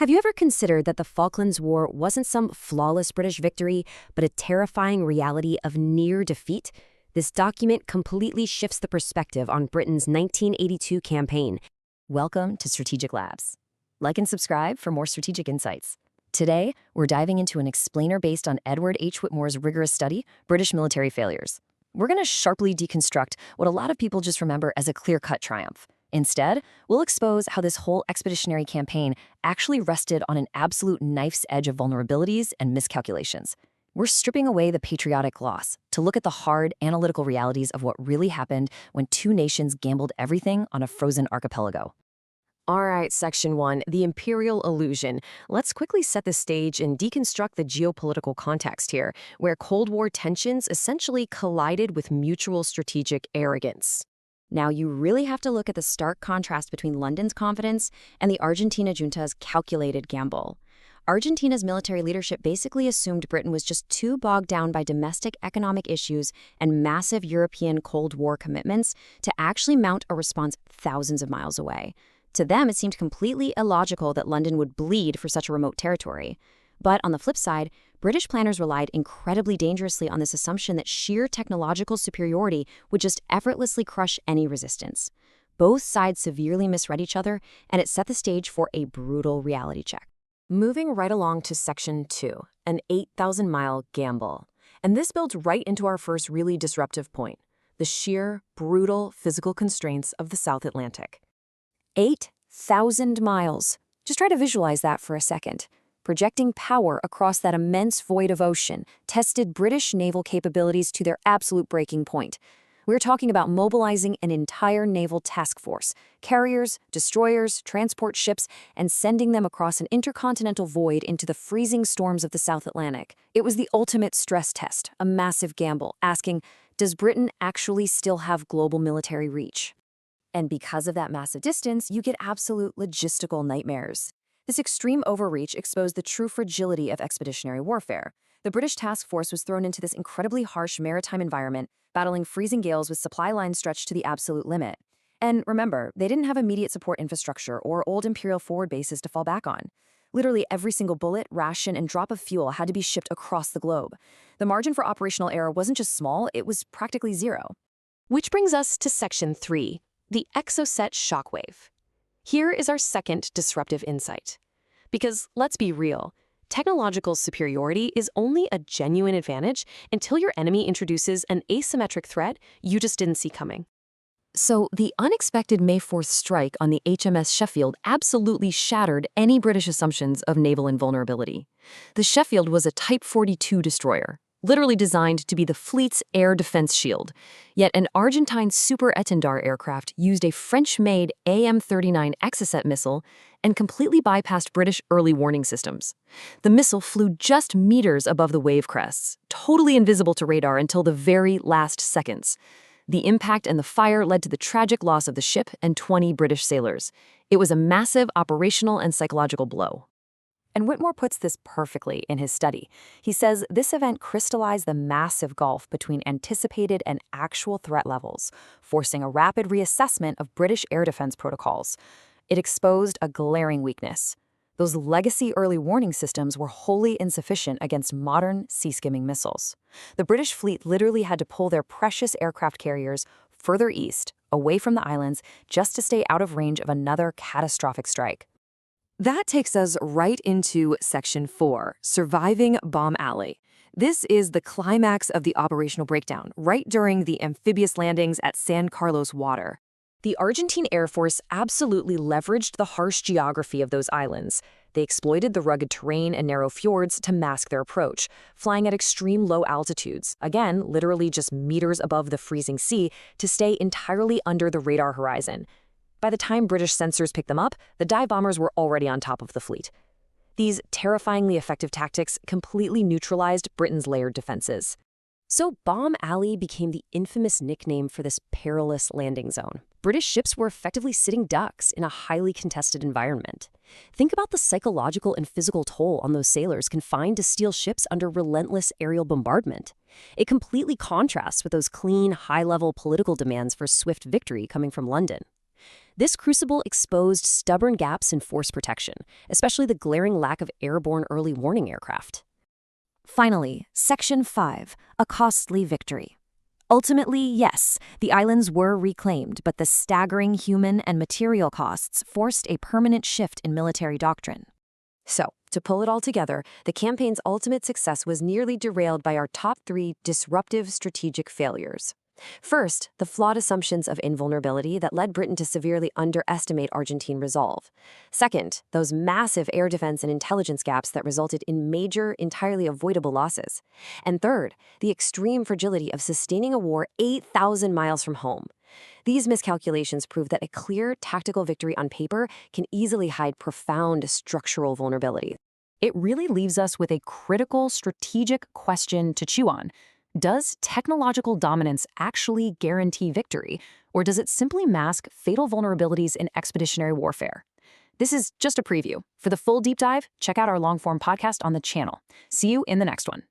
Have you ever considered that the Falklands War wasn't some flawless British victory, but a terrifying reality of near defeat? This document completely shifts the perspective on Britain's 1982 campaign. Welcome to Strategic Labs. Like and subscribe for more strategic insights. Today, we're diving into an explainer based on Edward H. Whitmore's rigorous study, British Military Failures. We're going to sharply deconstruct what a lot of people just remember as a clear-cut triumph. Instead, we'll expose how this whole expeditionary campaign actually rested on an absolute knife's edge of vulnerabilities and miscalculations. We're stripping away the patriotic gloss to look at the hard, analytical realities of what really happened when two nations gambled everything on a frozen archipelago. All right, Section 1, the Imperial Illusion. Let's quickly set the stage and deconstruct the geopolitical context here, where Cold War tensions essentially collided with mutual strategic arrogance. Now, you really have to look at the stark contrast between London's confidence and the Argentina junta's calculated gamble. Argentina's military leadership basically assumed Britain was just too bogged down by domestic economic issues and massive European Cold War commitments to actually mount a response thousands of miles away. To them, it seemed completely illogical that London would bleed for such a remote territory. But on the flip side, British planners relied incredibly dangerously on this assumption that sheer technological superiority would just effortlessly crush any resistance. Both sides severely misread each other, and it set the stage for a brutal reality check. Moving right along to Section 2, an 8,000-mile gamble. And this builds right into our first really disruptive point, the sheer, brutal physical constraints of the South Atlantic. 8,000 miles. Just try to visualize that for a second. Projecting power across that immense void of ocean tested British naval capabilities to their absolute breaking point. We're talking about mobilizing an entire naval task force, carriers, destroyers, transport ships, and sending them across an intercontinental void into the freezing storms of the South Atlantic. It was the ultimate stress test, a massive gamble, asking, does Britain actually still have global military reach? And because of that massive distance, you get absolute logistical nightmares. This extreme overreach exposed the true fragility of expeditionary warfare. The British task force was thrown into this incredibly harsh maritime environment, battling freezing gales with supply lines stretched to the absolute limit. And remember, they didn't have immediate support infrastructure or old imperial forward bases to fall back on. Literally every single bullet, ration, and drop of fuel had to be shipped across the globe. The margin for operational error wasn't just small, it was practically zero. Which brings us to Section 3, the Exocet shockwave. Here is our second disruptive insight. Because let's be real, technological superiority is only a genuine advantage until your enemy introduces an asymmetric threat you just didn't see coming. So the unexpected May 4th strike on the HMS Sheffield absolutely shattered any British assumptions of naval invulnerability. The Sheffield was a Type 42 destroyer, literally designed to be the fleet's air defense shield. Yet an Argentine Super Étendard aircraft used a French-made AM-39 Exocet missile and completely bypassed British early warning systems. The missile flew just meters above the wave crests, totally invisible to radar until the very last seconds. The impact and the fire led to the tragic loss of the ship and 20 British sailors. It was a massive operational and psychological blow. And Whitmore puts this perfectly in his study. He says this event crystallized the massive gulf between anticipated and actual threat levels, forcing a rapid reassessment of British air defense protocols. It exposed a glaring weakness. Those legacy early warning systems were wholly insufficient against modern sea-skimming missiles. The British fleet literally had to pull their precious aircraft carriers further east, away from the islands, just to stay out of range of another catastrophic strike. That takes us right into Section 4, Surviving Bomb Alley. This is the climax of the operational breakdown, right during the amphibious landings at San Carlos Water. The Argentine Air Force absolutely leveraged the harsh geography of those islands. They exploited the rugged terrain and narrow fjords to mask their approach, flying at extreme low altitudes, again, literally just meters above the freezing sea, to stay entirely under the radar horizon. By the time British sensors picked them up, the dive bombers were already on top of the fleet. These terrifyingly effective tactics completely neutralized Britain's layered defenses. So Bomb Alley became the infamous nickname for this perilous landing zone. British ships were effectively sitting ducks in a highly contested environment. Think about the psychological and physical toll on those sailors confined to steel ships under relentless aerial bombardment. It completely contrasts with those clean, high-level political demands for swift victory coming from London. This crucible exposed stubborn gaps in force protection, especially the glaring lack of airborne early warning aircraft. Finally, Section 5, a costly victory. Ultimately, yes, the islands were reclaimed, but the staggering human and material costs forced a permanent shift in military doctrine. So, to pull it all together, the campaign's ultimate success was nearly derailed by our top 3 disruptive strategic failures. First, the flawed assumptions of invulnerability that led Britain to severely underestimate Argentine resolve. Second, those massive air defense and intelligence gaps that resulted in major, entirely avoidable losses. And third, the extreme fragility of sustaining a war 8,000 miles from home. These miscalculations prove that a clear tactical victory on paper can easily hide profound structural vulnerability. It really leaves us with a critical strategic question to chew on. Does technological dominance actually guarantee victory, or does it simply mask fatal vulnerabilities in expeditionary warfare? This is just a preview. For the full deep dive, check out our long-form podcast on the channel. See you in the next one.